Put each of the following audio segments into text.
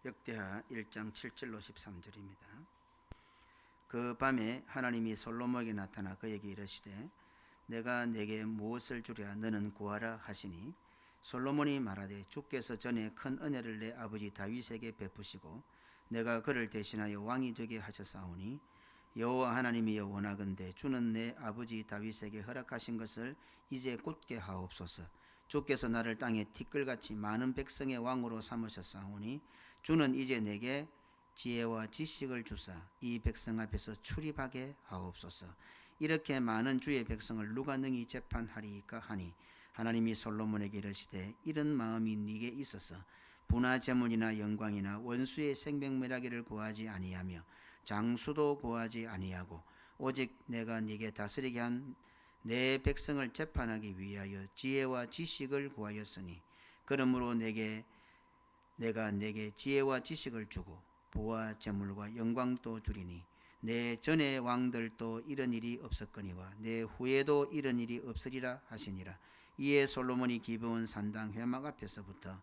역대하 1장 7절로 13절입니다. 그 밤에 하나님이 솔로몬에게 나타나 그에게 이르시되 내가 내게 무엇을 주랴 너는 구하라 하시니 솔로몬이 말하되 주께서 전에 큰 은혜를 내 아버지 다윗에게 베푸시고 내가 그를 대신하여 왕이 되게 하셨사오니 여호와 하나님이여 원하건대 주는 내 아버지 다윗에게 허락하신 것을 이제 굳게 하옵소서. 주께서 나를 땅에 티끌같이 많은 백성의 왕으로 삼으셨사오니 주는 이제 내게 지혜와 지식을 주사 이 백성 앞에서 출입하게 하옵소서. 이렇게 많은 주의 백성을 누가 능히 재판하리이까 하니 하나님이 솔로몬에게 이르시되 이런 마음이 네게 있어서 부나 재물이나 영광이나 원수의 생명멸하기를 구하지 아니하며 장수도 구하지 아니하고 오직 내가 네게 다스리게 한 내 백성을 재판하기 위하여 지혜와 지식을 구하였으니 그러므로 내가 네게 지혜와 지식을 주고 부와 재물과 영광도 주리니 내 전의 왕들도 이런 일이 없었거니와 내 후에도 이런 일이 없으리라 하시니라. 이에 솔로몬이 기브온 산당 회막 앞에서부터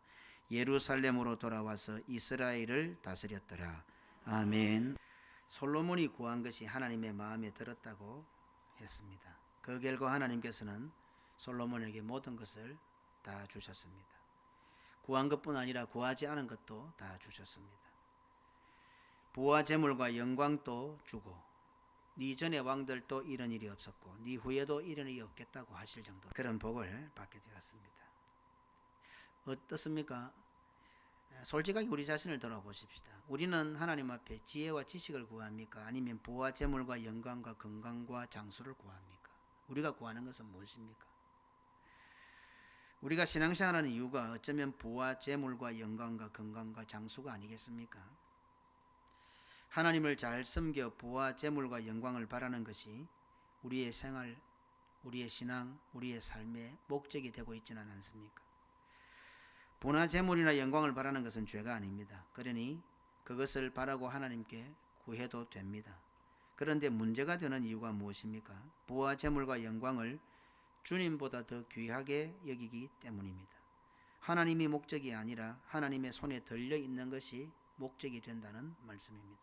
예루살렘으로 돌아와서 이스라엘을 다스렸더라. 아멘. 솔로몬이 구한 것이 하나님의 마음에 들었다고 했습니다. 그 결과 하나님께서는 솔로몬에게 모든 것을 다 주셨습니다. 구한 것뿐 아니라 구하지 않은 것도 다 주셨습니다. 부와 재물과 영광도 주고 네 전의 왕들도 이런 일이 없었고 네 후에도 이런 일이 없겠다고 하실 정도 그런 복을 받게 되었습니다. 어떻습니까? 솔직하게 우리 자신을 돌아보십시다. 우리는 하나님 앞에 지혜와 지식을 구합니까? 아니면 부와 재물과 영광과 건강과 장수를 구합니까? 우리가 구하는 것은 무엇입니까? 우리가 신앙생활하는 이유가 어쩌면 부와 재물과 영광과 건강과 장수가 아니겠습니까? 하나님을 잘 섬겨 부와 재물과 영광을 바라는 것이 우리의 생활, 우리의 신앙, 우리의 삶의 목적이 되고 있지는 않습니까? 부나 재물이나 영광을 바라는 것은 죄가 아닙니다. 그러니 그것을 바라고 하나님께 구해도 됩니다. 그런데 문제가 되는 이유가 무엇입니까? 부와 재물과 영광을 주님보다 더 귀하게 여기기 때문입니다. 하나님이 목적이 아니라 하나님의 손에 들려 있는 것이 목적이 된다는 말씀입니다.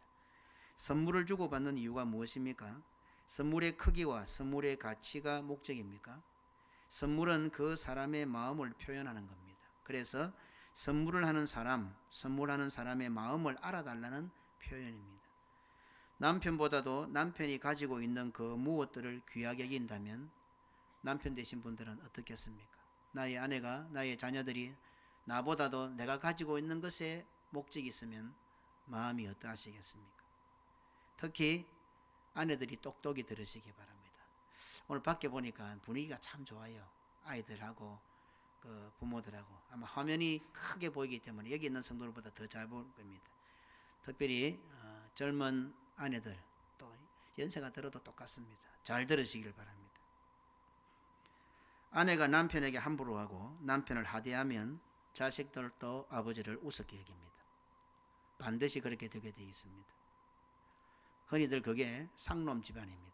선물을 주고받는 이유가 무엇입니까? 선물의 크기와 선물의 가치가 목적입니까? 선물은 그 사람의 마음을 표현하는 겁니다. 그래서 선물을 하는 사람, 선물하는 사람의 마음을 알아달라는 표현입니다. 남편보다도 남편이 가지고 있는 그 무엇들을 귀하게 여긴다면 남편 되신 분들은 어떻겠습니까? 나의 아내가, 나의 자녀들이 나보다도 내가 가지고 있는 것에 목적이 있으면 마음이 어떠하시겠습니까? 특히 아내들이 똑똑히 들으시기 바랍니다. 오늘 밖에 보니까 분위기가 참 좋아요. 아이들하고 그 부모들하고 아마 화면이 크게 보이기 때문에 여기 있는 성도들보다 더 잘 보일 겁니다. 특별히 젊은 아내들 또 연세가 들어도 똑같습니다. 잘 들으시길 바랍니다. 아내가 남편에게 함부로 하고 남편을 하대하면 자식들도 아버지를 우습게 여깁니다. 반드시 그렇게 되게 되어 있습니다. 흔히들 그게 상놈 집안입니다.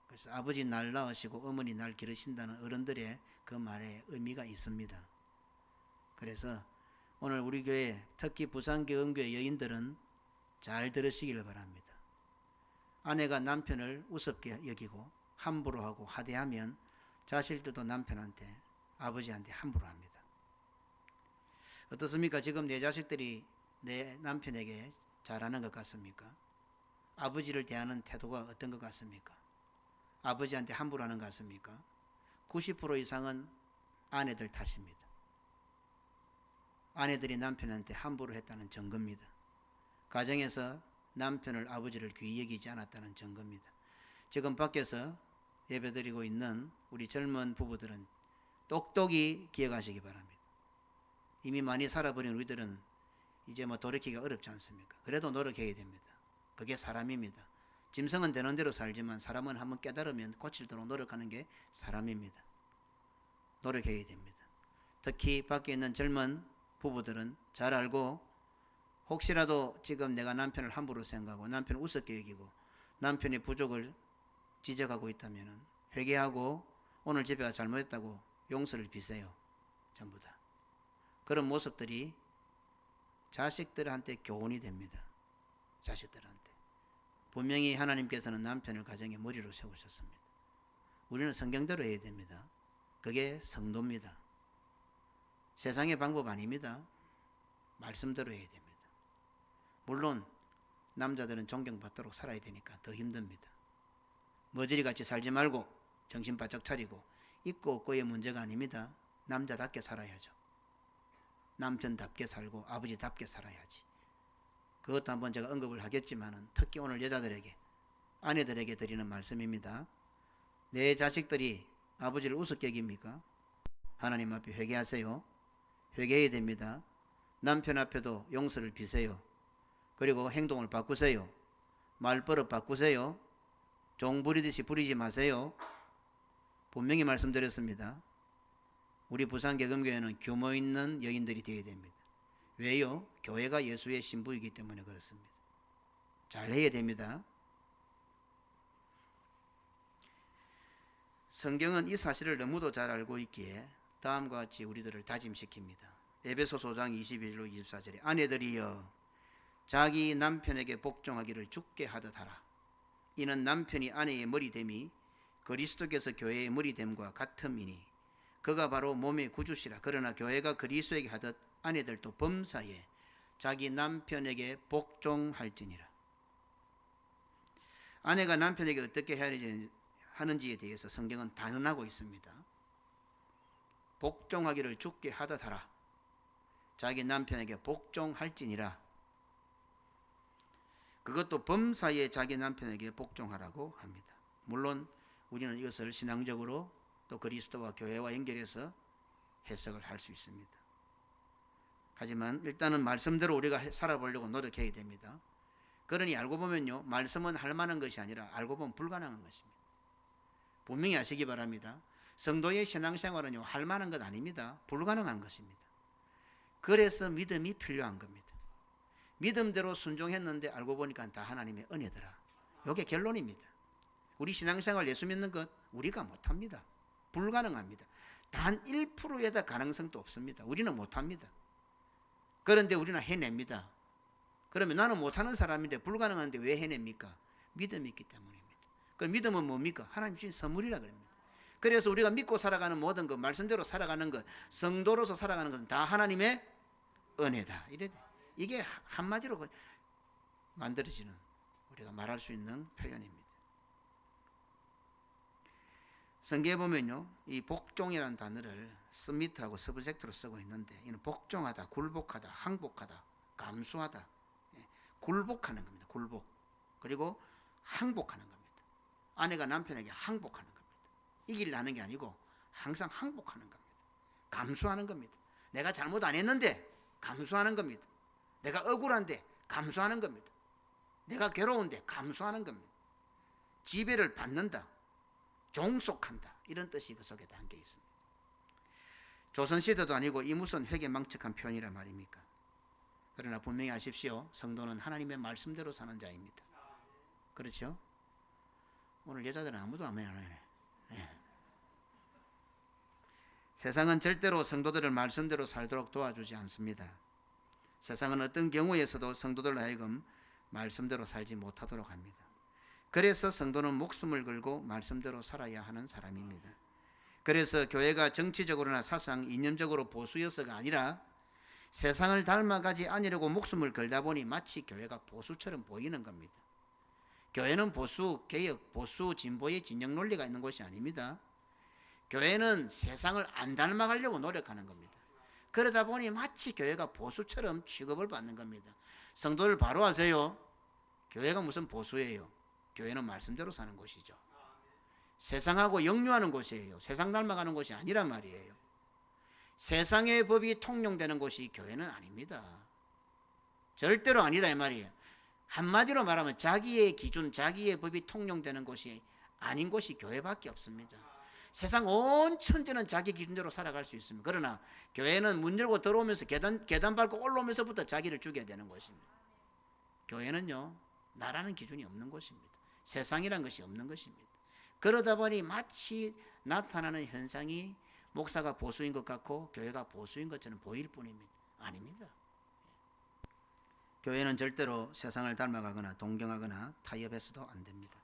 그래서 아버지 날 낳으시고 어머니 날 기르신다는 어른들의 그 말에 의미가 있습니다. 그래서 오늘 우리 교회 특히 부산교흥교회 여인들은 잘 들으시기를 바랍니다. 아내가 남편을 우습게 여기고 함부로 하고 하대하면 자식들도 남편한테 아버지한테 함부로 합니다. 어떻습니까? 지금 내 자식들이 내 남편에게 잘하는 것 같습니까? 아버지를 대하는 태도가 어떤 것 같습니까? 아버지한테 함부로 하는 것 같습니까? 90% 이상은 아내들 탓입니다. 아내들이 남편한테 함부로 했다는 증거입니다. 가정에서 남편을 아버지를 귀히 여기지 않았다는 증거입니다. 지금 밖에서 예배드리고 있는 우리 젊은 부부들은 똑똑히 기억하시기 바랍니다. 이미 많이 살아버린 우리들은 이제 돌이키기가 어렵지 않습니까? 그래도 노력해야 됩니다. 그게 사람입니다. 짐승은 되는 대로 살지만 사람은 한번 깨달으면 고칠도록 노력하는 게 사람입니다. 노력해야 됩니다. 특히 밖에 있는 젊은 부부들은 잘 알고 혹시라도 지금 내가 남편을 함부로 생각하고 남편을 우습게 여기고 남편의 부족을 지적하고 있다면 회개하고 오늘 집에가 잘못했다고 용서를 비세요. 전부 다. 그런 모습들이 자식들한테 교훈이 됩니다. 자식들한테. 분명히 하나님께서는 남편을 가정의 머리로 세우셨습니다. 우리는 성경대로 해야 됩니다. 그게 성도입니다. 세상의 방법 아닙니다. 말씀대로 해야 됩니다. 물론 남자들은 존경받도록 살아야 되니까 더 힘듭니다. 머저리같이 살지 말고 정신 바짝 차리고 있고 없고의 문제가 아닙니다. 남자답게 살아야죠. 남편답게 살고 아버지답게 살아야지. 그것도 한번 제가 언급을 하겠지만 특히 오늘 여자들에게 아내들에게 드리는 말씀입니다. 내 자식들이 아버지를 우습게 여깁니까? 하나님 앞에 회개하세요. 회개해야 됩니다. 남편 앞에도 용서를 비세요. 그리고 행동을 바꾸세요. 말버릇 바꾸세요. 종 부리듯이 부리지 마세요. 분명히 말씀드렸습니다. 우리 부산개금교회는 규모 있는 여인들이 되어야 됩니다. 왜요? 교회가 예수의 신부이기 때문에 그렇습니다. 잘해야 됩니다. 성경은 이 사실을 너무도 잘 알고 있기에 다음과 같이 우리들을 다짐시킵니다. 에베소서 5장 21로 24절에 아내들이여 자기 남편에게 복종하기를 주께 하듯 하라. 이는 남편이 아내의 머리됨이 그리스도께서 교회의 머리됨과 같음이니 그가 바로 몸의 구주시라. 그러나 교회가 그리스도에게 하듯 아내들도 범사에 자기 남편에게 복종할지니라. 아내가 남편에게 어떻게 해야 하는지에 대해서 성경은 단언하고 있습니다. 복종하기를 주께 하듯 하라. 자기 남편에게 복종할지니라. 그것도 범사에 자기 남편에게 복종하라고 합니다. 물론 우리는 이것을 신앙적으로 또 그리스도와 교회와 연결해서 해석을 할 수 있습니다. 하지만 일단은 말씀대로 우리가 살아보려고 노력해야 됩니다. 그러니 알고 보면요, 말씀은 할 만한 것이 아니라 알고 보면 불가능한 것입니다. 분명히 아시기 바랍니다. 성도의 신앙생활은요, 할 만한 것 아닙니다. 불가능한 것입니다. 그래서 믿음이 필요한 겁니다. 믿음대로 순종했는데 알고 보니까 다 하나님의 은혜더라. 이게 결론입니다. 우리 신앙생활 예수 믿는 것 우리가 못합니다. 불가능합니다. 단 1%에다 가능성도 없습니다. 우리는 못합니다. 그런데 우리는 해냅니다. 그러면 나는 못하는 사람인데 불가능한데 왜 해냅니까? 믿음이 있기 때문입니다. 그 믿음은 뭡니까? 하나님 주신 선물이라 그럽니다. 그래서 우리가 믿고 살아가는 모든 것, 말씀대로 살아가는 것, 성도로서 살아가는 것은 다 하나님의 은혜다. 이게 한마디로 만들어지는, 우리가 말할 수 있는 표현입니다. 성경에 보면요, 이 복종이라는 단어를 서밋하고 서브젝트로 쓰고 있는데, 이는 복종하다, 굴복하다, 항복하다, 감수하다, 굴복하는 겁니다. 굴복. 그리고 항복하는 겁니다. 아내가 남편에게 항복하는 겁니다. 이기려 하는 게 아니고 항상 항복하는 겁니다. 감수하는 겁니다. 내가 잘못 안 했는데 감수하는 겁니다. 내가 억울한데 감수하는 겁니다. 내가 괴로운데 감수하는 겁니다. 지배를 받는다, 종속한다, 이런 뜻이 그 속에 담겨 있습니다. 조선시대도 아니고 이 무슨 회개망측한 표현이란 말입니까? 그러나 분명히 아십시오. 성도는 하나님의 말씀대로 사는 자입니다. 그렇죠? 오늘 여자들은 아무도 아멘 안 해. 세상은 절대로 성도들을 말씀대로 살도록 도와주지 않습니다. 세상은 어떤 경우에서도 성도들로 하여금 말씀대로 살지 못하도록 합니다. 그래서 성도는 목숨을 걸고 말씀대로 살아야 하는 사람입니다. 그래서 교회가 정치적으로나 사상, 이념적으로 보수여서가 아니라 세상을 닮아가지 아니려고 목숨을 걸다 보니 마치 교회가 보수처럼 보이는 겁니다. 교회는 보수, 개혁, 보수, 진보의 진영 논리가 있는 곳이 아닙니다. 교회는 세상을 안 닮아가려고 노력하는 겁니다. 그러다 보니 마치 교회가 보수처럼 취급을 받는 겁니다. 성도를 바로 하세요. 교회가 무슨 보수예요? 교회는 말씀대로 사는 곳이죠. 세상하고 역류하는 곳이에요. 세상 닮아가는 곳이 아니란 말이에요. 세상의 법이 통용되는 곳이 교회는 아닙니다. 절대로 아니다 이 말이에요. 한마디로 말하면 자기의 기준, 자기의 법이 통용되는 곳이 아닌 곳이 교회밖에 없습니다. 세상 온 천지는 자기 기준대로 살아갈 수 있습니다. 그러나 교회는 문 열고 들어오면서 계단 밟고 올라오면서부터 자기를 죽여야 되는 것입니다. 교회는요, 나라는 기준이 없는 것입니다. 세상이란 것이 없는 것입니다. 그러다 보니 마치 나타나는 현상이 목사가 보수인 것 같고 교회가 보수인 것처럼 보일 뿐입니다. 아닙니다. 교회는 절대로 세상을 닮아가거나 동경하거나 타협해서도 안 됩니다.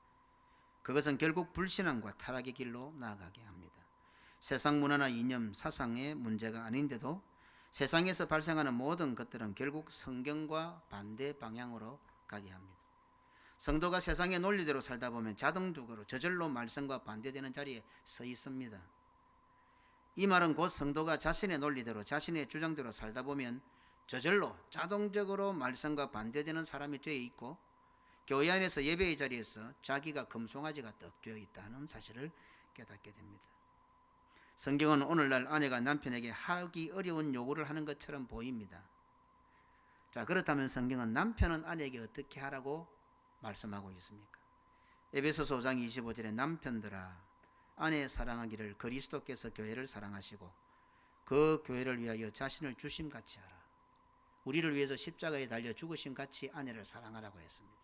그것은 결국 불신앙과 타락의 길로 나아가게 합니다. 세상 문화나 이념, 사상의 문제가 아닌데도 세상에서 발생하는 모든 것들은 결국 성경과 반대 방향으로 가게 합니다. 성도가 세상의 논리대로 살다 보면 자동적으로 저절로 말씀과 반대되는 자리에 서 있습니다. 이 말은 곧 성도가 자신의 논리대로 자신의 주장대로 살다 보면 저절로 자동적으로 말씀과 반대되는 사람이 되어 있고 교회 안에서 예배의 자리에서 자기가 금송아지가 떡 되어 있다는 사실을 깨닫게 됩니다. 성경은 오늘날 아내가 남편에게 하기 어려운 요구를 하는 것처럼 보입니다. 자, 그렇다면 성경은 남편은 아내에게 어떻게 하라고 말씀하고 있습니까? 에베소서 5장 25절에 남편들아 아내 사랑하기를 그리스도께서 교회를 사랑하시고 그 교회를 위하여 자신을 주심같이 하라. 우리를 위해서 십자가에 달려 죽으심같이 아내를 사랑하라고 했습니다.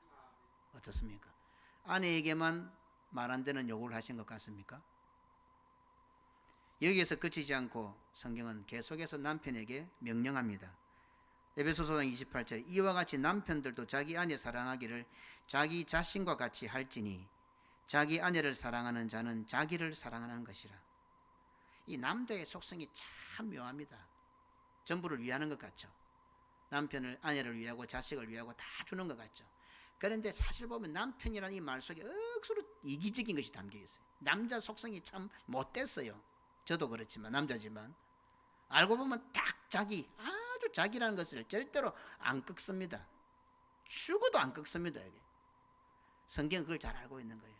어떻습니까? 아내에게만 말 안 되는 요구를 하신 것 같습니까? 여기에서 그치지 않고 성경은 계속해서 남편에게 명령합니다. 에베소서 5장 28절에 이와 같이 남편들도 자기 아내 사랑하기를 자기 자신과 같이 할지니 자기 아내를 사랑하는 자는 자기를 사랑하는 것이라. 이 남자의 속성이 참 묘합니다. 전부를 위하는 것 같죠. 남편을 아내를 위하고 자식을 위하고 다 주는 것 같죠. 그런데 사실 보면 남편이라는 이 말 속에 억수로 이기적인 것이 담겨 있어요. 남자 속성이 참 못됐어요. 저도 그렇지만 남자지만 알고 보면 딱 자기 아주 자기라는 것을 절대로 안 꺾습니다. 죽어도 안 꺾습니다. 이게. 성경은 그걸 잘 알고 있는 거예요.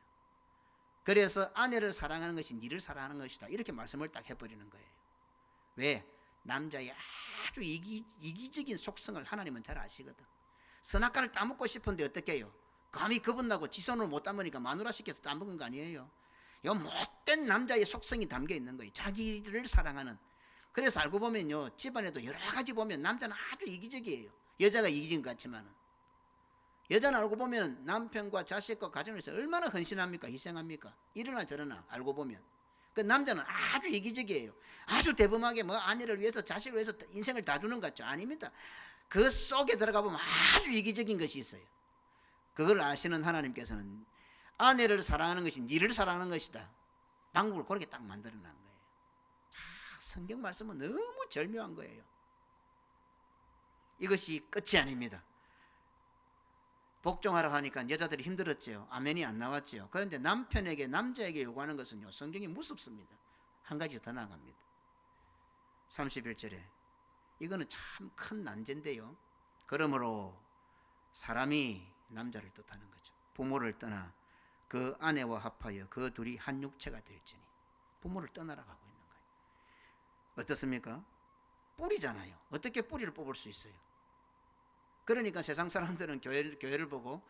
그래서 아내를 사랑하는 것이 니를 사랑하는 것이다 이렇게 말씀을 딱 해버리는 거예요. 왜? 남자의 아주 이기적인 속성을 하나님은 잘 아시거든. 선악과를 따먹고 싶은데 어떻게 해요? 감히 그분하고 지손을 못 따먹으니까 마누라 시켜서 따먹은 거 아니에요. 이 못된 남자의 속성이 담겨 있는 거예요. 자기를 사랑하는. 그래서 알고 보면요 집안에도 여러 가지 보면 남자는 아주 이기적이에요. 여자가 이기적인 것 같지만은 여자는 알고 보면 남편과 자식과 가정을 위해서 얼마나 헌신합니까? 희생합니까? 이러나 저러나 알고 보면 그 남자는 아주 이기적이에요. 아주 대범하게 뭐 아내를 위해서 자식을 위해서 인생을 다 주는 것 같죠? 아닙니다. 그 속에 들어가 보면 아주 이기적인 것이 있어요. 그걸 아시는 하나님께서는 아내를 사랑하는 것이 니를 사랑하는 것이다. 방법을 그렇게 딱 만들어 놓은 거예요. 성경 말씀은 너무 절묘한 거예요. 이것이 끝이 아닙니다. 복종하라 하니까 여자들이 힘들었죠. 아멘이 안 나왔죠. 그런데 남자에게 요구하는 것은요 성경이 무섭습니다. 한 가지 더 나갑니다. 31절에 이거는 참 큰 난제인데요. 그러므로 사람이 남자를 뜻하는 거죠. 부모를 떠나 그 아내와 합하여 그 둘이 한 육체가 될지니. 부모를 떠나라고 하고 있는 거예요. 어떻습니까? 뿌리잖아요. 어떻게 뿌리를 뽑을 수 있어요? 그러니까 세상 사람들은 교회를 보고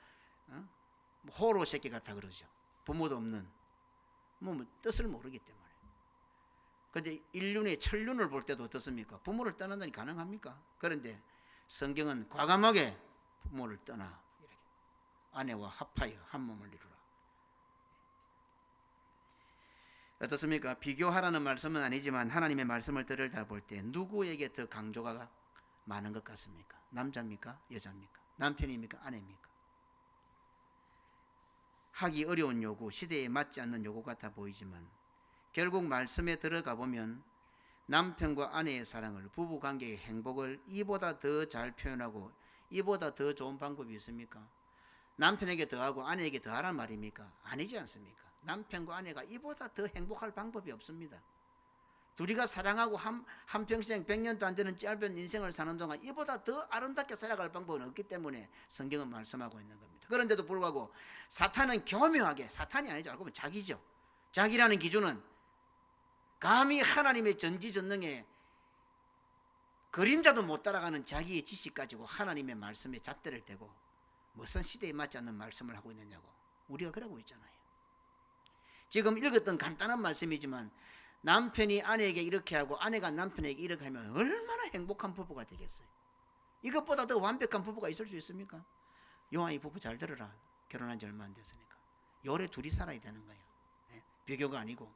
호로 새끼 같아 그러죠. 부모도 없는 뭐 뜻을 모르기 때문에. 그런데 인륜의 천륜을 볼 때도 어떻습니까? 부모를 떠난다니 가능합니까? 그런데 성경은 과감하게 부모를 떠나 이렇게 아내와 합하여 한 몸을 이루라. 어떻습니까? 비교하라는 말씀은 아니지만 하나님의 말씀을 들여다 볼 때 누구에게 더 강조가 많은 것 같습니까? 남자입니까? 여자입니까? 남편입니까? 아내입니까? 하기 어려운 요구, 시대에 맞지 않는 요구 같아 보이지만 결국 말씀에 들어가 보면 남편과 아내의 사랑을, 부부관계의 행복을 이보다 더 잘 표현하고 이보다 더 좋은 방법이 있습니까? 남편에게 더하고 아내에게 더하란 말입니까? 아니지 않습니까? 남편과 아내가 이보다 더 행복할 방법이 없습니다. 둘이가 사랑하고 한평생 100년도 안 되는 짧은 인생을 사는 동안 이보다 더 아름답게 살아갈 방법은 없기 때문에 성경은 말씀하고 있는 겁니다. 그런데도 불구하고 사탄은 교묘하게, 사탄이 아니죠. 알고 보면 자기죠. 자기라는 기준은 감히 하나님의 전지전능에 그림자도 못 따라가는 자기의 지식 가지고 하나님의 말씀에 잣대를 대고 무슨 시대에 맞지 않는 말씀을 하고 있느냐고 우리가 그러고 있잖아요. 지금 읽었던 간단한 말씀이지만 남편이 아내에게 이렇게 하고 아내가 남편에게 이렇게 하면 얼마나 행복한 부부가 되겠어요. 이것보다 더 완벽한 부부가 있을 수 있습니까? 요한이 부부 잘 들어라. 결혼한 지 얼마 안 됐으니까. 요래 둘이 살아야 되는 거예요. 비교가 아니고.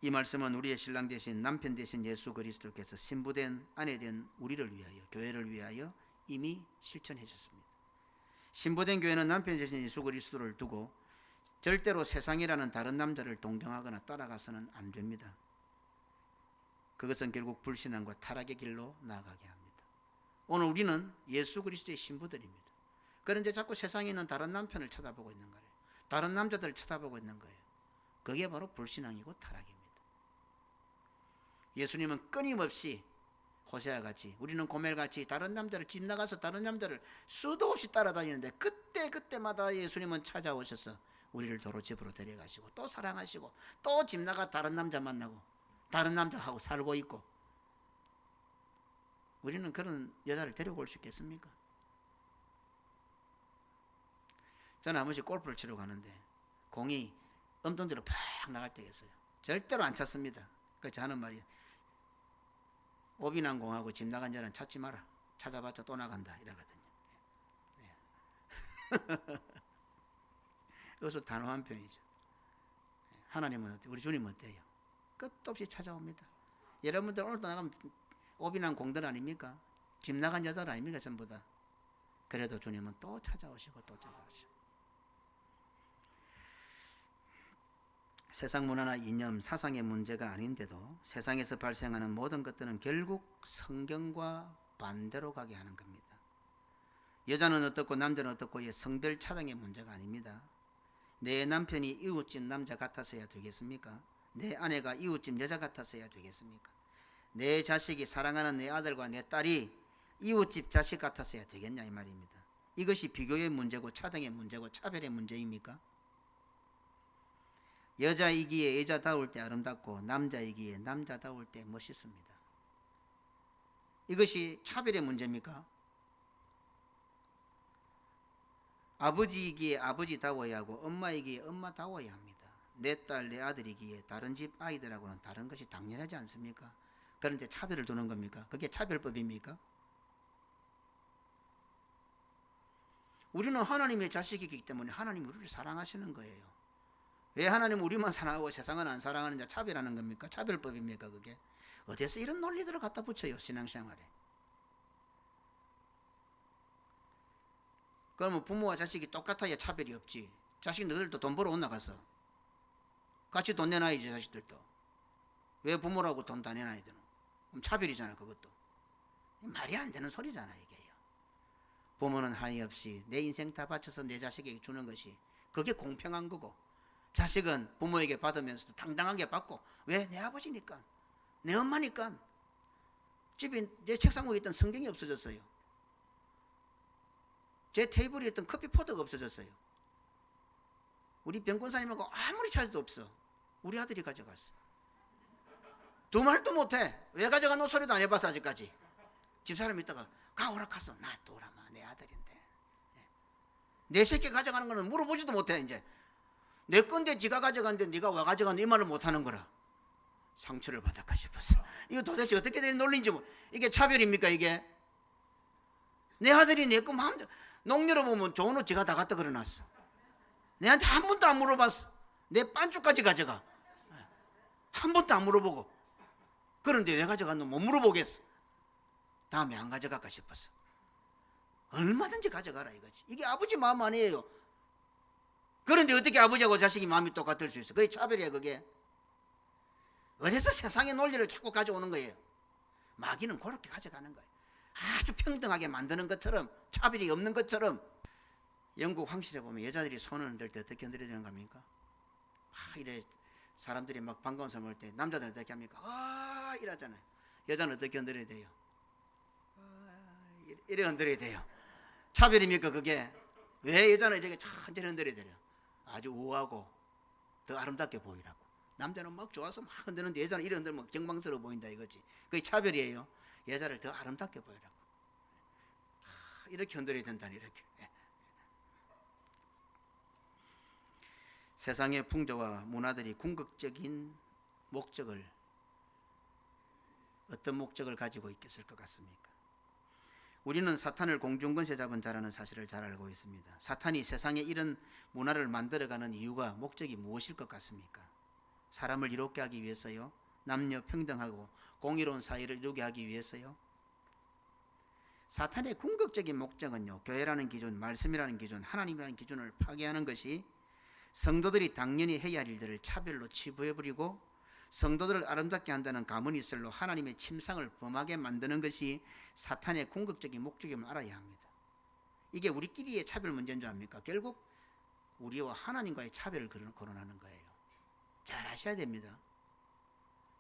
이 말씀은 우리의 신랑 되신 남편 되신 예수 그리스도께서 신부된 아내된 우리를 위하여, 교회를 위하여 이미 실천해 주셨습니다. 신부된 교회는 남편 되신 예수 그리스도를 두고 절대로 세상이라는 다른 남자를 동경하거나 따라가서는 안 됩니다. 그것은 결국 불신앙과 타락의 길로 나아가게 합니다. 오늘 우리는 예수 그리스도의 신부들입니다. 그런데 자꾸 세상에 있는 다른 남편을 쳐다보고 있는 거예요. 다른 남자들을 쳐다보고 있는 거예요. 그게 바로 불신앙이고 타락입니다. 예수님은 끊임없이 호세아 같이, 우리는 고멜 같이 다른 남자를 집 나가서 다른 남자를 수도 없이 따라다니는데 그때마다 예수님은 찾아오셔서 우리를 도로 집으로 데려가시고 또 사랑하시고 또 집 나가 다른 남자 만나고 다른 남자하고 살고 있고, 우리는 그런 여자를 데리고 올 수 있겠습니까? 저는 한 번씩 골프를 치러 가는데 공이 엄동대로 팍 나갈 때가 있어요. 절대로 안 찼습니다. 그래서 하는 말이, 오비난 공하고 집 나간 자는 찾지 마라. 찾아봤자 또 나간다 이러거든요. 네. 이것은 단호한 편이죠. 하나님은 어때요? 우리 주님은 어때요? 끝도 없이 찾아옵니다. 여러분들 오늘도 나가면 오비난 공들 아닙니까? 집 나간 여자들 아닙니까? 전부 다. 그래도 주님은 또 찾아오시고 또 찾아오시고. 세상 문화나 이념, 사상의 문제가 아닌데도 세상에서 발생하는 모든 것들은 결국 성경과 반대로 가게 하는 겁니다. 여자는 어떻고 남자는 어떻고의 성별 차등의 문제가 아닙니다. 내 남편이 이웃집 남자 같아서야 되겠습니까? 내 아내가 이웃집 여자 같아서야 되겠습니까? 내 자식이, 사랑하는 내 아들과 내 딸이 이웃집 자식 같아서야 되겠냐 이 말입니다. 이것이 비교의 문제고 차등의 문제고 차별의 문제입니까? 여자이기에 여자다울 때 아름답고 남자이기에 남자다울 때 멋있습니다. 이것이 차별의 문제입니까? 아버지이기에 아버지다워야 하고 엄마이기에 엄마다워야 합니다. 내 딸, 내 아들이기에 다른 집 아이들하고는 다른 것이 당연하지 않습니까? 그런데 차별을 두는 겁니까? 그게 차별법입니까? 우리는 하나님의 자식이기 때문에 하나님이 우리를 사랑하시는 거예요. 왜 하나님은 우리만 사랑하고 세상은 안 사랑하는 자 차별하는 겁니까? 차별법입니까? 그게 어디서 이런 논리들을 갖다 붙여요 신앙생활에. 그러면 부모와 자식이 똑같아야 차별이 없지. 자식 너희들도 돈 벌어 온 나가서 같이 돈 내놔야지. 자식들도 왜 부모라고 돈 다 내놔야 되노? 그럼 차별이잖아. 그것도 말이 안 되는 소리잖아. 이게요. 부모는 한이 없이 내 인생 다 바쳐서 내 자식에게 주는 것이 그게 공평한 거고, 자식은 부모에게 받으면서도 당당하게 받고, 왜? 내 아버지니까, 내 엄마니까. 집에 내 책상 위에 있던 성경이 없어졌어요. 제 테이블에 있던 커피 포트가 없어졌어요. 우리 병권사님하고 아무리 찾아도 없어. 우리 아들이 가져갔어. 두 말도 못해. 왜 가져가노 소리도 안 해봤어 아직까지. 집사람이 있다가 가 오라 갔어. 나 또 오라마, 내 아들인데. 내 새끼 가져가는 거는 물어보지도 못해. 이제 내 건데 지가 가져갔는데 네가 왜 가져갔니 이 말을 못하는 거라. 상처를 받을까 싶었어. 이거 도대체 어떻게 된 논리인지. 이게 차별입니까 이게? 내 아들이 내 거 마음대로, 농녀로 보면 좋은 옷 지가 다 갖다 그려놨어. 내한테 한 번도 안 물어봤어. 내 반죽까지 가져가. 한 번도 안 물어보고. 그런데 왜 가져갔노 못 물어보겠어. 다음에 안 가져갈까 싶었어. 얼마든지 가져가라 이거지. 이게 아버지 마음 아니에요. 그런데 어떻게 아버지하고 자식이 마음이 똑같을 수 있어? 그게 차별이야 그게. 어디서 세상의 논리를 자꾸 가져오는 거예요. 마귀는 그렇게 가져가는 거예요. 아주 평등하게 만드는 것처럼, 차별이 없는 것처럼. 영국 황실에 보면 여자들이 손을 흔들 때 어떻게 흔들어야 되는 겁니까? 이래 사람들이 막 반가운 선물 때 남자들은 어떻게 합니까? 이러잖아요. 여자는 어떻게 흔들어야 돼요? 이래 흔들어야 돼요. 차별입니까 그게? 왜 여자는 이렇게 천천히 흔들어야 돼요? 아주 우아하고 더 아름답게 보이라고. 남자는 막 좋아서 막 흔드는데 여자는 이래 흔들면 경망스러워 보인다 이거지. 그게 차별이에요. 여자를 더 아름답게 보이라고. 이렇게 흔들어야 된다니. 이렇게. 세상의 풍조와 문화들이 궁극적인 목적을, 어떤 목적을 가지고 있겠을 것 같습니까? 우리는 사탄을 공중권세 잡은 자라는 사실을 잘 알고 있습니다. 사탄이 세상에 이런 문화를 만들어가는 이유가, 목적이 무엇일 것 같습니까? 사람을 이롭게 하기 위해서요? 남녀 평등하고 공의로운 사회를 이루게 하기 위해서요? 사탄의 궁극적인 목적은요, 교회라는 기준, 말씀이라는 기준, 하나님이라는 기준을 파괴하는 것이 성도들이 당연히 해야 할 일들을 차별로 치부해버리고 성도들을 아름답게 한다는 가문이슬로 하나님의 침상을 범하게 만드는 것이 사탄의 궁극적인 목적임을 알아야 합니다. 이게 우리끼리의 차별 문제인 줄 압니까? 결국 우리와 하나님과의 차별을 거론하는 거예요. 잘 아셔야 됩니다.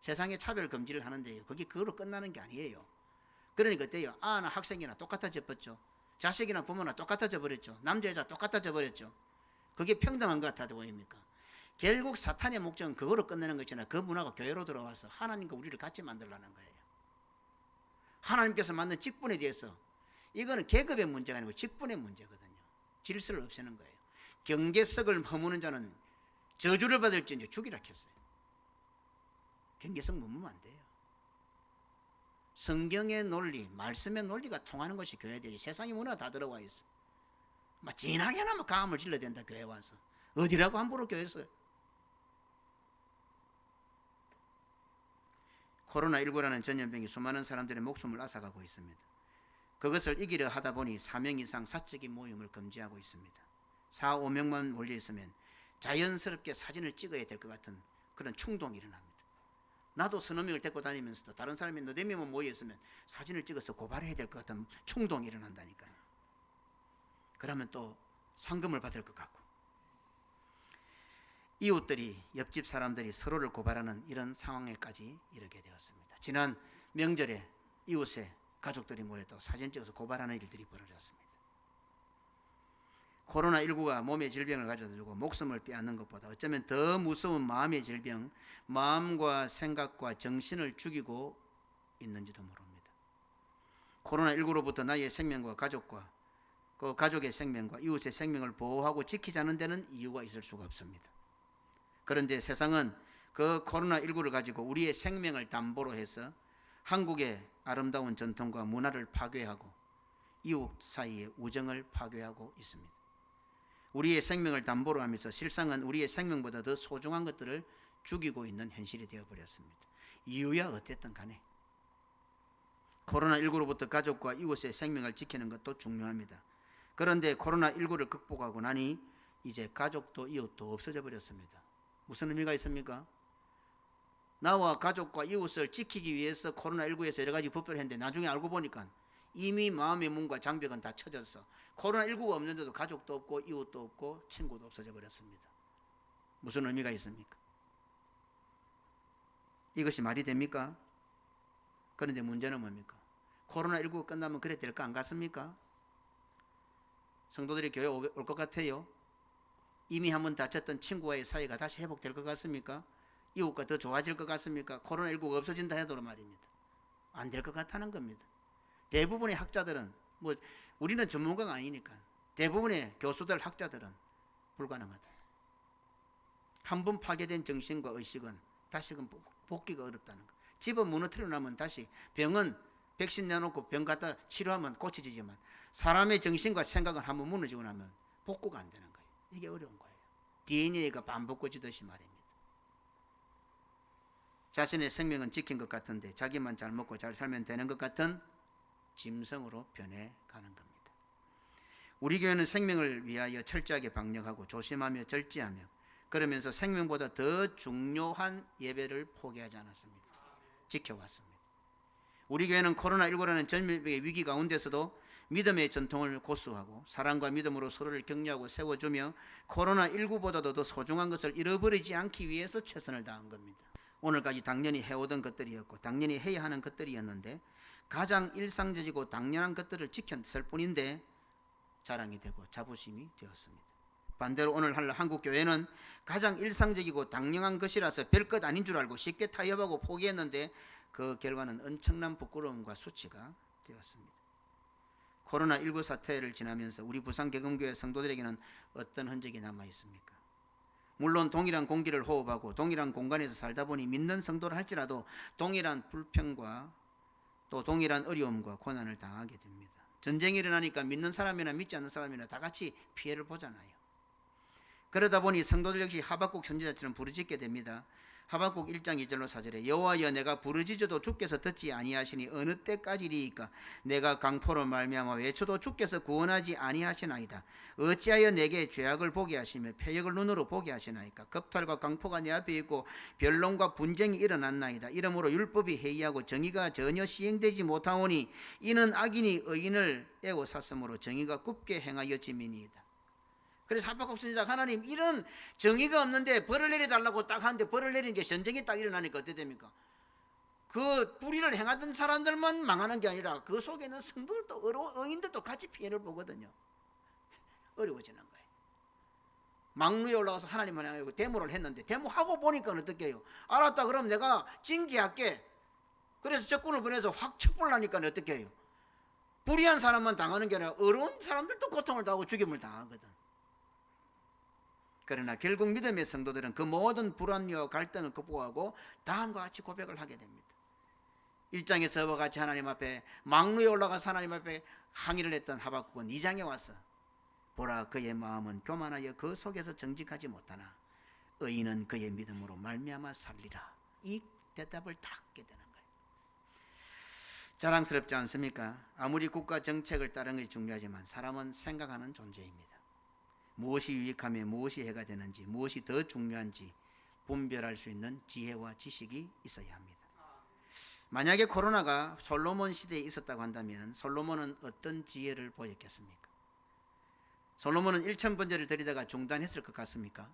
세상에 차별 금지를 하는데요, 그게 그거로 끝나는 게 아니에요. 그러니까 어때요? 아나 학생이나 똑같아져 버렸죠. 자식이나 부모나 똑같아져 버렸죠. 남자 여자 똑같아져 버렸죠. 그게 평등한 것 같아 보입니까? 결국 사탄의 목적은 그거로 끝내는 것이나 그 문화가 교회로 들어와서 하나님과 우리를 같이 만들라는 거예요. 하나님께서 만든 직분에 대해서, 이거는 계급의 문제가 아니고 직분의 문제거든요. 질서를 없애는 거예요. 경계석을 허무는 자는 저주를 받을지언정 죽이라 했어요. 경계석 넘으면 안 돼요. 성경의 논리, 말씀의 논리가 통하는 것이 교회 되지. 세상의 문화가 다 들어와 있어. 막 진하게 하나만 강함을 질러야 된다. 교회 와서 어디라고 함부로 교회에서. 코로나19라는 전염병이 수많은 사람들의 목숨을 앗아가고 있습니다. 그것을 이기려 하다 보니 4명 이상 사적인 모임을 금지하고 있습니다. 4, 5명만 몰려 있으면 자연스럽게 사진을 찍어야 될 것 같은 그런 충동이 일어납니다. 나도 서너 명을 데리고 다니면서도 다른 사람이 너댓 명만 모여 있으면 사진을 찍어서 고발해야 될 것 같은 충동이 일어난다니까요. 그러면 또 상금을 받을 것 같고, 이웃들이, 옆집 사람들이 서로를 고발하는 이런 상황에까지 이르게 되었습니다. 지난 명절에 이웃에 가족들이 모여도 사진 찍어서 고발하는 일들이 벌어졌습니다. 코로나19가 몸의 질병을 가져다 주고 목숨을 빼앗는 것보다 어쩌면 더 무서운 마음의 질병, 마음과 생각과 정신을 죽이고 있는지도 모릅니다. 코로나19로부터 나의 생명과 가족과 그 가족의 생명과 이웃의 생명을 보호하고 지키자는 데는 이유가 있을 수가 없습니다. 그런데 세상은 그 코로나19를 가지고 우리의 생명을 담보로 해서 한국의 아름다운 전통과 문화를 파괴하고 이웃 사이의 우정을 파괴하고 있습니다. 우리의 생명을 담보로 하면서 실상은 우리의 생명보다 더 소중한 것들을 죽이고 있는 현실이 되어버렸습니다. 이유야 어땠든 간에 코로나19로부터 가족과 이웃의 생명을 지키는 것도 중요합니다. 그런데 코로나19를 극복하고 나니 이제 가족도 이웃도 없어져 버렸습니다. 무슨 의미가 있습니까? 나와 가족과 이웃을 지키기 위해서 코로나19에서 여러 가지 법별을 했는데 나중에 알고 보니까 이미 마음의 문과 장벽은 다 쳐졌어. 코로나19가 없는데도 가족도 없고 이웃도 없고 친구도 없어져 버렸습니다. 무슨 의미가 있습니까? 이것이 말이 됩니까? 그런데 문제는 뭡니까? 코로나19가 끝나면 그래 될까 안 같습니까? 성도들이 교회 올 것 같아요? 이미 한번 다쳤던 친구와의 사이가 다시 회복될 것 같습니까? 이웃과 더 좋아질 것 같습니까? 코로나19가 없어진다 해도 말입니다. 안 될 것 같다는 겁니다. 대부분의 학자들은, 우리는 전문가가 아니니까 대부분의 교수들, 학자들은 불가능하다. 한 번 파괴된 정신과 의식은 다시금 복귀가 어렵다는 거. 집은 무너뜨려 나면 다시 병은 백신 내놓고 병 갖다 치료하면 고쳐지지만 사람의 정신과 생각은 한번 무너지고 나면 복구가 안 되는 거예요. 이게 어려운 거예요. DNA가 반복해지듯이 말입니다. 자신의 생명은 지킨 것 같은데 자기만 잘 먹고 잘 살면 되는 것 같은 짐승으로 변해가는 겁니다. 우리 교회는 생명을 위하여 철저하게 방역하고 조심하며 절제하며 그러면서 생명보다 더 중요한 예배를 포기하지 않았습니다. 지켜왔습니다. 우리 교회는 코로나19라는 전염병의 위기 가운데서도 믿음의 전통을 고수하고 사랑과 믿음으로 서로를 격려하고 세워주며 코로나19보다도 더 소중한 것을 잃어버리지 않기 위해서 최선을 다한 겁니다. 오늘까지 당연히 해오던 것들이었고 당연히 해야 하는 것들이었는데 가장 일상적이고 당연한 것들을 지켰을 뿐인데 자랑이 되고 자부심이 되었습니다. 반대로 오늘 한국 교회는 가장 일상적이고 당연한 것이라서 별것 아닌 줄 알고 쉽게 타협하고 포기했는데 그 결과는 엄청난 부끄러움과 수치가 되었습니다. 코로나19 사태를 지나면서 우리 부산개금교회 성도들에게는 어떤 흔적이 남아 있습니까? 물론 동일한 공기를 호흡하고 동일한 공간에서 살다 보니 믿는 성도를 할지라도 동일한 불평과 또 동일한 어려움과 고난을 당하게 됩니다. 전쟁이 일어나니까 믿는 사람이나 믿지 않는 사람이나 다 같이 피해를 보잖아요. 그러다 보니 성도들 역시 하박국 선지자처럼 부르짖게 됩니다. 하박국 1장 2절로 4절에 여호와여 내가 부르짖어도 주께서 듣지 아니하시니 어느 때까지리이까 내가 강포로 말미암아 외쳐도 주께서 구원하지 아니하시나이다. 어찌하여 내게 죄악을 보게 하시며 패역을 눈으로 보게 하시나이까. 겁탈과 강포가 내 앞에 있고 변론과 분쟁이 일어났나이다. 이러므로 율법이 해이하고 정의가 전혀 시행되지 못하오니 이는 악인이 의인을 애워쌌으므로 정의가 굽게 행하여짐이니이다. 그래서 하박국 선지자 하나님 이런 정의가 없는데 벌을 내려달라고 딱 하는데 벌을 내리는 게 전쟁이 딱 일어나니까 어떻게 됩니까? 그 불의를 행하던 사람들만 망하는 게 아니라 그 속에는 성도들도 의인들도 같이 피해를 보거든요. 어려워지는 거예요. 망루에 올라가서 하나님을 향하여 데모를 했는데 데모하고 보니까 어떻게 해요? 알았다 그럼 내가 징계할게. 그래서 적군을 보내서 확 첩불하니까 어떻게 해요? 불의한 사람만 당하는 게 아니라 어려운 사람들도 고통을 당하고 죽임을 당하거든. 그러나 결국 믿음의 성도들은 그 모든 불합리와 갈등을 극복하고 다음과 같이 고백을 하게 됩니다. 1장에서 같이 하나님 앞에 망루에 올라가서 하나님 앞에 항의를 했던 하박국은 2장에 와서 보라 그의 마음은 교만하여 그 속에서 정직하지 못하나 의인은 그의 믿음으로 말미암아 살리라. 이 대답을 딱 하게 되는 거예요. 자랑스럽지 않습니까? 아무리 국가 정책을 따르는 것이 중요하지만 사람은 생각하는 존재입니다. 무엇이 유익하며 무엇이 해가 되는지, 무엇이 더 중요한지 분별할 수 있는 지혜와 지식이 있어야 합니다. 만약에 코로나가 솔로몬 시대에 있었다고 한다면 솔로몬은 어떤 지혜를 보였겠습니까? 솔로몬은 1000번제를 드리다가 중단했을 것 같습니까?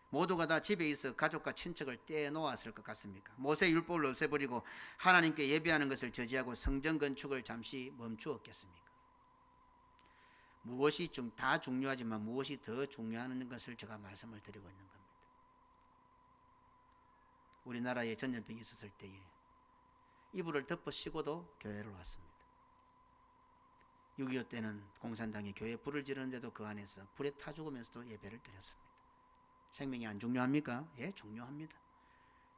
모두가 다 집에 있어 가족과 친척을 떼어놓았을 것 같습니까? 모세 율법을 없애버리고 하나님께 예배하는 것을 저지하고 성전 건축을 잠시 멈추었겠습니까? 무엇이 다 중요하지만 무엇이 더 중요한 것을 제가 말씀을 드리고 있는 겁니다. 우리나라에 전염병이 있었을 때에 이불을 덮어 씌고도 교회를 왔습니다. 6.25 때는 공산당이 교회에 불을 지르는데도 그 안에서 불에 타 죽으면서도 예배를 드렸습니다. 생명이 안 중요합니까? 예, 중요합니다.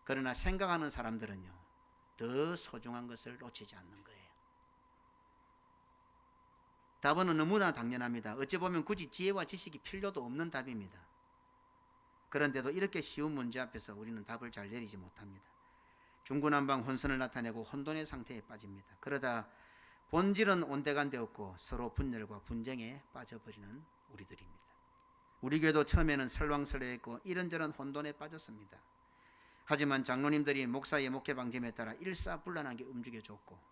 그러나 생각하는 사람들은요, 더 소중한 것을 놓치지 않는 거예요. 답은 너무나 당연합니다. 어찌 보면 굳이 지혜와 지식이 필요도 없는 답입니다. 그런데도 이렇게 쉬운 문제 앞에서 우리는 답을 잘 내리지 못합니다. 중구난방 혼선을 나타내고 혼돈의 상태에 빠집니다. 그러다 본질은 온데간데 없고 서로 분열과 분쟁에 빠져버리는 우리들입니다. 우리 교회도 처음에는 설왕설래했고 이런저런 혼돈에 빠졌습니다. 하지만 장로님들이 목사의 목회 방침에 따라 일사불란하게 움직여줬고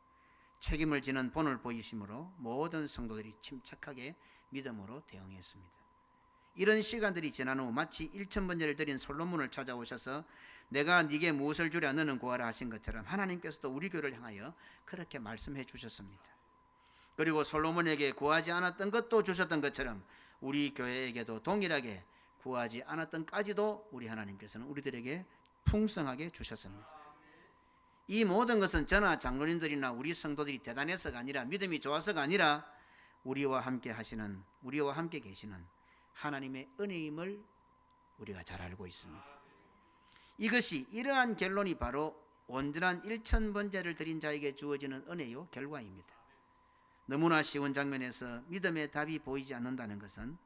책임을 지는 본을 보이심으로 모든 성도들이 침착하게 믿음으로 대응했습니다. 이런 시간들이 지난 후 마치 1000번제를 드린 솔로몬을 찾아오셔서 내가 네게 무엇을 주랴 너는 구하라 하신 것처럼 하나님께서도 우리 교회를 향하여 그렇게 말씀해 주셨습니다. 그리고 솔로몬에게 구하지 않았던 것도 주셨던 것처럼 우리 교회에게도 동일하게 구하지 않았던 까지도 우리 하나님께서는 우리들에게 풍성하게 주셨습니다. 이 모든 것은 저나 장로님들이나 우리 성도들이 대단해서가 아니라 믿음이 좋아서가 아니라 우리와 함께 하시는, 우리와 함께 계시는 하나님의 은혜임을 우리가 잘 알고 있습니다. 이것이 이러한 결론이 바로 온전한 1000번제를 드린 자에게 주어지는 은혜요 결과입니다. 너무나 쉬운 장면에서 믿음의 답이 보이지 않는다는 것은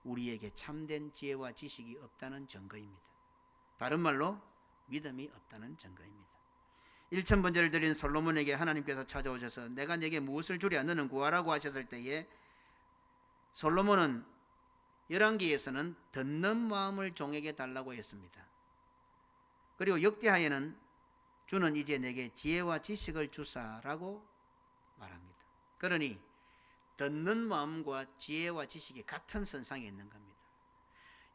우리에게 참된 지혜와 지식이 없다는 증거입니다. 다른 말로 믿음이 없다는 증거입니다. 1000번제를 드린 솔로몬에게 하나님께서 찾아오셔서 내가 네게 무엇을 주랴 너는 구하라고 하셨을 때에 솔로몬은 열왕기에서는 듣는 마음을 종에게 달라고 했습니다. 그리고 역대하에는 주는 이제 내게 지혜와 지식을 주사라고 말합니다. 그러니 듣는 마음과 지혜와 지식이 같은 선상에 있는 겁니다.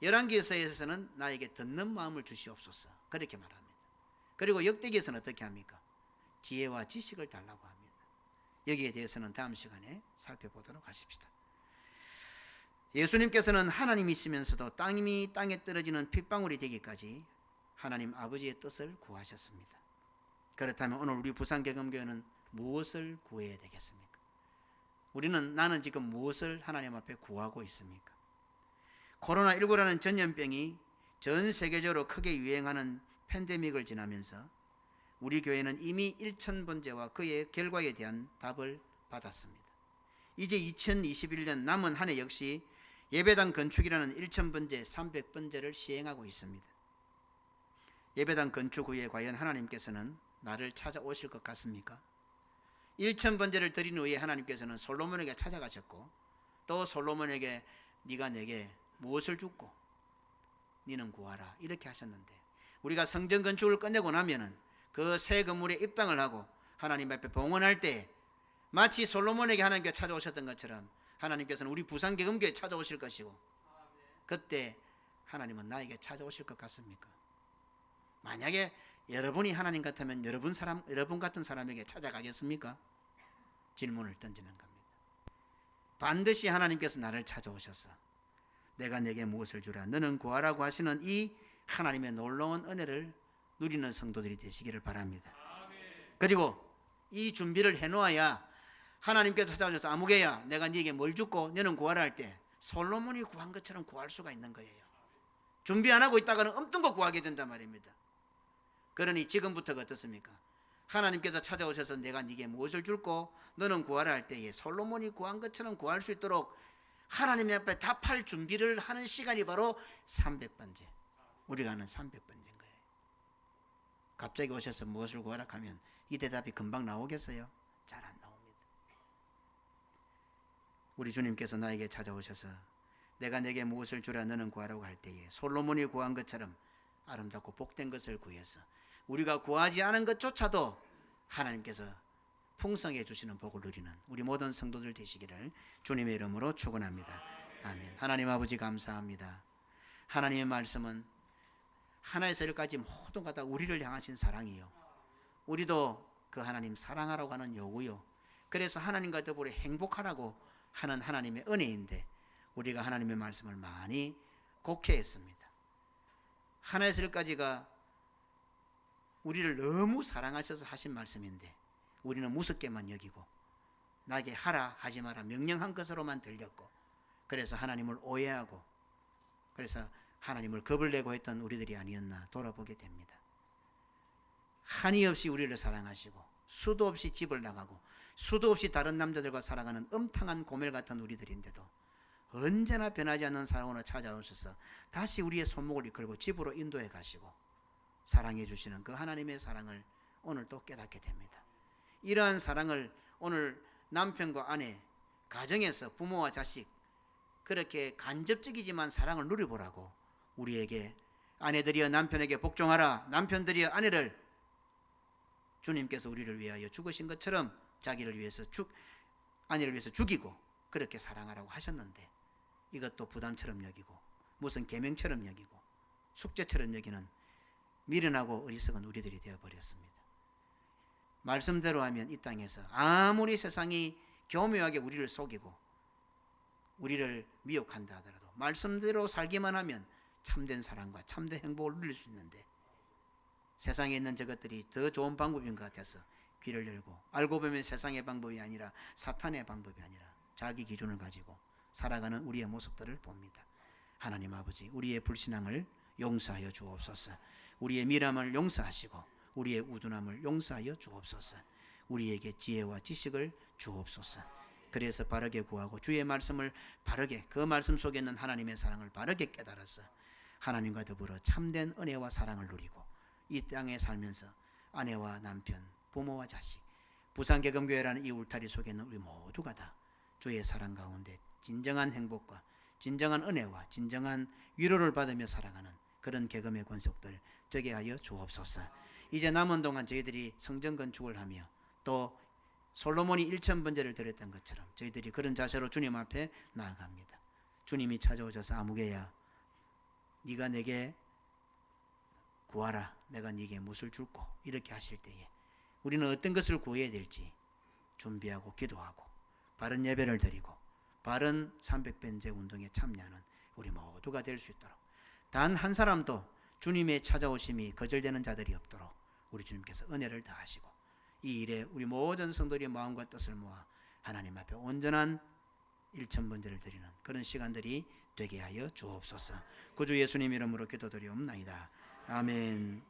열왕기서에서는 나에게 듣는 마음을 주시옵소서 그렇게 말합니다. 그리고 역대기에서는 어떻게 합니까? 지혜와 지식을 달라고 합니다. 여기에 대해서는 다음 시간에 살펴보도록 하십시다. 예수님께서는 하나님이시면서도 땅이 땅에 떨어지는 핏방울이 되기까지 하나님 아버지의 뜻을 구하셨습니다. 그렇다면 오늘 우리 부산개검교회는 무엇을 구해야 되겠습니까? 나는 지금 무엇을 하나님 앞에 구하고 있습니까? 코로나19라는 전염병이 전 세계적으로 크게 유행하는 팬데믹을 지나면서 우리 교회는 이미 1000번제와 그의 결과에 대한 답을 받았습니다. 이제 2021년 남은 한 해 역시 예배당 건축이라는 1000번제, 300번제를 시행하고 있습니다. 예배당 건축 후에 과연 하나님께서는 나를 찾아오실 것 같습니까? 1000번제를 드린 후에 하나님께서는 솔로몬에게 찾아가셨고 또 솔로몬에게 네가 내게 무엇을 줍고 너는 구하라 이렇게 하셨는데, 우리가 성전 건축을 끝내고 나면은 그 새 건물에 입당을 하고 하나님 앞에 봉헌할 때 마치 솔로몬에게 하나님께 찾아오셨던 것처럼 하나님께서는 우리 부산계금교에 찾아오실 것이고, 그때 하나님은 나에게 찾아오실 것 같습니까? 만약에 여러분이 하나님 같으면 여러분 같은 사람에게 찾아가겠습니까? 질문을 던지는 겁니다. 반드시 하나님께서 나를 찾아오셔서 내가 내게 무엇을 주라 너는 구하라고 하시는 이 하나님의 놀라운 은혜를 누리는 성도들이 되시기를 바랍니다. 그리고 이 준비를 해놓아야 하나님께서 찾아오셔서 아무개야 내가 네게 뭘 줬고 너는 구하라 할 때 솔로몬이 구한 것처럼 구할 수가 있는 거예요. 준비 안 하고 있다가는 엄청 거 구하게 된단 말입니다. 그러니 지금부터가 어떻습니까? 하나님께서 찾아오셔서 내가 네게 무엇을 줄고 너는 구하라 할 때에 솔로몬이 구한 것처럼 구할 수 있도록 하나님 앞에 답할 준비를 하는 시간이 바로 300번째, 우리가 하는 300번째인 거예요. 갑자기 오셔서 무엇을 구하라 하면 이 대답이 금방 나오겠어요? 잘 안 나옵니다. 우리 주님께서 나에게 찾아오셔서 내가 내게 무엇을 주라 너는 구하라고 할 때에 솔로몬이 구한 것처럼 아름답고 복된 것을 구해서 우리가 구하지 않은 것조차도 하나님께서 풍성해 주시는 복을 누리는 우리 모든 성도들 되시기를 주님의 이름으로 축원합니다. 아멘. 하나님 아버지 감사합니다. 하나님의 말씀은 하나에서 열까지 모든 것 다 우리를 향하신 사랑이요, 우리도 그 하나님 사랑하라고 하는 요구요, 그래서 하나님과 더불어 행복하라고 하는 하나님의 은혜인데 우리가 하나님의 말씀을 많이 곡해했습니다. 하나에서 열까지가 우리를 너무 사랑하셔서 하신 말씀인데 우리는 무섭게만 여기고 나에게 하라 하지 마라 명령한 것으로만 들렸고, 그래서 하나님을 오해하고 그래서 하나님을 겁을 내고 했던 우리들이 아니었나 돌아보게 됩니다. 한이 없이 우리를 사랑하시고 수도 없이 집을 나가고 수도 없이 다른 남자들과 살아가는 음탕한 고멜 같은 우리들인데도 언제나 변하지 않는 사랑으로 찾아오셔서 다시 우리의 손목을 이끌고 집으로 인도해 가시고 사랑해 주시는 그 하나님의 사랑을 오늘 또 깨닫게 됩니다. 이러한 사랑을 오늘 남편과 아내, 가정에서 부모와 자식 그렇게 간접적이지만 사랑을 누려보라고 우리에게 아내들이여 남편에게 복종하라, 남편들이여 아내를 주님께서 우리를 위하여 죽으신 것처럼 자기를 위해서 아내를 위해서 죽이고 그렇게 사랑하라고 하셨는데 이것도 부담처럼 여기고 무슨 계명처럼 여기고 숙제처럼 여기는 미련하고 어리석은 우리들이 되어버렸습니다. 말씀대로 하면 이 땅에서 아무리 세상이 교묘하게 우리를 속이고 우리를 미혹한다 하더라도 말씀대로 살기만 하면 참된 사랑과 참된 행복을 누릴 수 있는데 세상에 있는 저것들이 더 좋은 방법인 것 같아서 귀를 열고 알고 보면 세상의 방법이 아니라 사탄의 방법이 아니라 자기 기준을 가지고 살아가는 우리의 모습들을 봅니다. 하나님 아버지, 우리의 불신앙을 용서하여 주옵소서. 우리의 미람을 용서하시고 우리의 우둔함을 용서하여 주옵소서. 우리에게 지혜와 지식을 주옵소서. 그래서 바르게 구하고 주의 말씀을 바르게, 그 말씀 속에 있는 하나님의 사랑을 바르게 깨달아서 하나님과 더불어 참된 은혜와 사랑을 누리고 이 땅에 살면서 아내와 남편, 부모와 자식, 부산계금교회라는 이 울타리 속에 있는 우리 모두가 다 주의 사랑 가운데 진정한 행복과 진정한 은혜와 진정한 위로를 받으며 살아가는 그런 계금의 권속들 되게 하여 주옵소서. 이제 남은 동안 저희들이 성전 건축을 하며 또 솔로몬이 1000번제를 드렸던 것처럼 저희들이 그런 자세로 주님 앞에 나아갑니다. 주님이 찾아오셔서 아무개야 네가 내게 구하라, 내가 네게 무엇을 줄고 이렇게 하실 때에 우리는 어떤 것을 구해야 될지 준비하고 기도하고 바른 예배를 드리고 바른 300번제 운동에 참여하는 우리 모두가 될 수 있도록, 단 한 사람도 주님의 찾아오심이 거절되는 자들이 없도록 우리 주님께서 은혜를 더하시고 이 일에 우리 모든 성도들의 마음과 뜻을 모아 하나님 앞에 온전한 1000번제를 드리는 그런 시간들이 되게 하여 주옵소서. 구주 예수님 이름으로 기도드리옵나이다. 아멘.